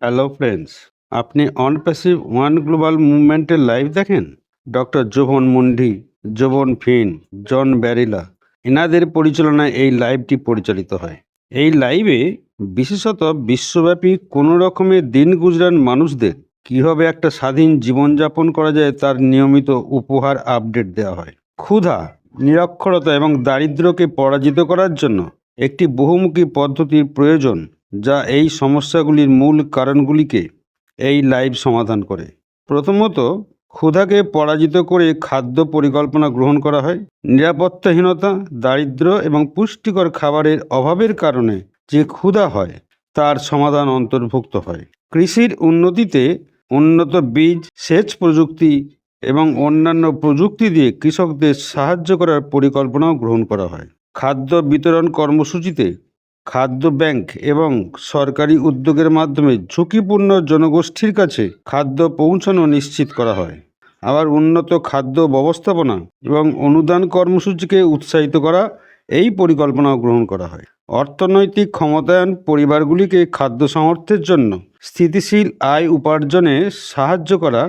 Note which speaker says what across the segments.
Speaker 1: Hello friends, আপনি অনপ্যাসিভ one global মুভমেন্টের live দেখেন? Doctor জোভন মুন্ডি, জোভন ফিন, জন ব্যারিলা এনাদের পরিচালনায় এই লাইভটি পরিচালিত হয়। এই লাইভে বিশেষত বিশ্বব্যাপী কোনো রকমের দিন গুজরান মানুষদের কীভাবে একটা স্বাধীন জীবনযাপন করা যায় তার নিয়মিত উপহার আপডেট দেওয়া হয়। ক্ষুধা, নিরক্ষরতা এবং দারিদ্র্যকে পরাজিত করার জন্য একটি বহুমুখী পদ্ধতির প্রয়োজন, যা এই সমস্যাগুলির মূল কারণগুলিকে এই লাইভ সমাধান করে। প্রথমত, ক্ষুধাকে পরাজিত করে খাদ্য পরিকল্পনা গ্রহণ করা হয়। নিরাপত্তাহীনতা, দারিদ্র্য এবং পুষ্টিকর খাবারের অভাবের কারণে যে ক্ষুধা হয় তার সমাধান অন্তর্ভুক্ত হয়। কৃষির উন্নতিতে উন্নত বীজ, সেচ প্রযুক্তি এবং অন্যান্য প্রযুক্তি দিয়ে কৃষকদের সাহায্য করার পরিকল্পনাও গ্রহণ করা হয়। খাদ্য বিতরণ কর্মসূচিতে খাদ্য ব্যাংক এবং সরকারি উদ্যোগের মাধ্যমে ঝুঁকিপূর্ণ জনগোষ্ঠীর কাছে খাদ্য পৌঁছানো নিশ্চিত করা হয়। আবার উন্নত খাদ্য ব্যবস্থাপনা এবং অনুদান কর্মসূচিকে উৎসাহিত করা এই পরিকল্পনাও গ্রহণ করা হয়। অর্থনৈতিক ক্ষমতায়ন পরিবারগুলিকে খাদ্য সামর্থ্যের জন্য স্থিতিশীল আয় উপার্জনে সাহায্য করা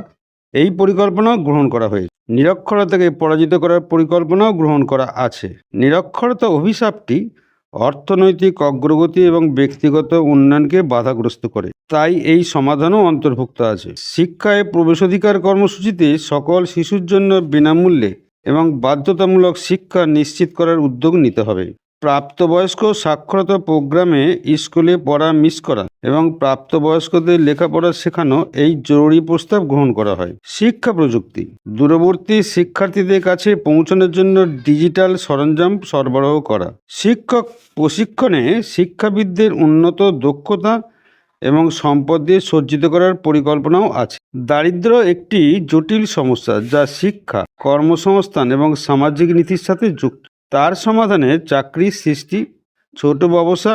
Speaker 1: এই পরিকল্পনাও গ্রহণ করা হয়েছে। নিরক্ষরতাকে পরাজিত করার পরিকল্পনাও গ্রহণ করা আছে। নিরক্ষরতা অভিশাপটি অর্থনৈতিক অগ্রগতি এবং ব্যক্তিগত উন্নয়নকে বাধাগ্রস্ত করে, তাই এই সমাধানও অন্তর্ভুক্ত আছে। শিক্ষায় প্রবেশাধিকার কর্মসূচিতে সকল শিশুর জন্য বিনামূল্যে এবং বাধ্যতামূলক শিক্ষা নিশ্চিত করার উদ্যোগ নিতে হবে। প্রাপ্তবয়স্ক সাক্ষরতা প্রোগ্রামে স্কুলে পড়া মিস করা এবং প্রাপ্তবয়স্কদের লেখাপড়া শেখানো এই জরুরি প্রস্তাব গ্রহণ করা হয়। শিক্ষা প্রযুক্তি, দূরবর্তী শিক্ষার্থীদের কাছে পৌঁছানোর জন্য ডিজিটাল সরঞ্জাম সরবরাহ করা। শিক্ষক প্রশিক্ষণে শিক্ষাবিদদের উন্নত দক্ষতা এবং সম্পদ দিয়ে সজ্জিত করার পরিকল্পনাও আছে। দারিদ্র্য একটি জটিল সমস্যা যা শিক্ষা, কর্মসংস্থান এবং সামাজিক নীতির সাথে যুক্ত। তার সমাধানে চাকরির সৃষ্টি, ছোট ব্যবসা,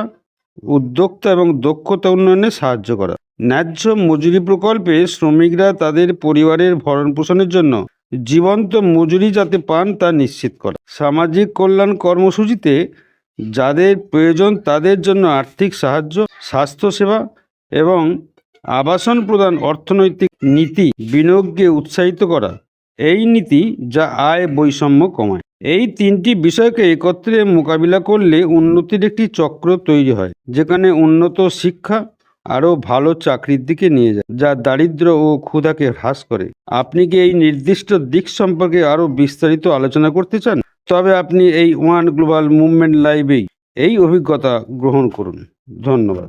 Speaker 1: উদ্যোক্তা এবং দক্ষতা উন্নয়নে সাহায্য করা। ন্যায্য মজুরি প্রকল্পে শ্রমিকরা তাদের পরিবারের ভরণ পোষণের জন্য জীবন্ত মজুরি যাতে পান তা নিশ্চিত করা। সামাজিক কল্যাণ কর্মসূচিতে যাদের প্রয়োজন তাদের জন্য আর্থিক সাহায্য, স্বাস্থ্যসেবা এবং আবাসন প্রদান। অর্থনৈতিক নীতি, বিনিয়োগকে উৎসাহিত করা এই নীতি যা আয় বৈষম্য কমায়। এই তিনটি বিষয়কে একত্রে মোকাবিলা করলে উন্নতির একটি চক্র তৈরি হয়, যেখানে উন্নত শিক্ষা আরও ভালো চাকরির দিকে নিয়ে যায়, যা দারিদ্র্য ও ক্ষুধাকে হ্রাস করে। আপনি কি এই নির্দিষ্ট দিক সম্পর্কে আরও বিস্তারিত আলোচনা করতে চান? তবে আপনি এই ওয়ান গ্লোবাল মুভমেন্ট লাইভেই এই অভিজ্ঞতা গ্রহণ করুন। ধন্যবাদ।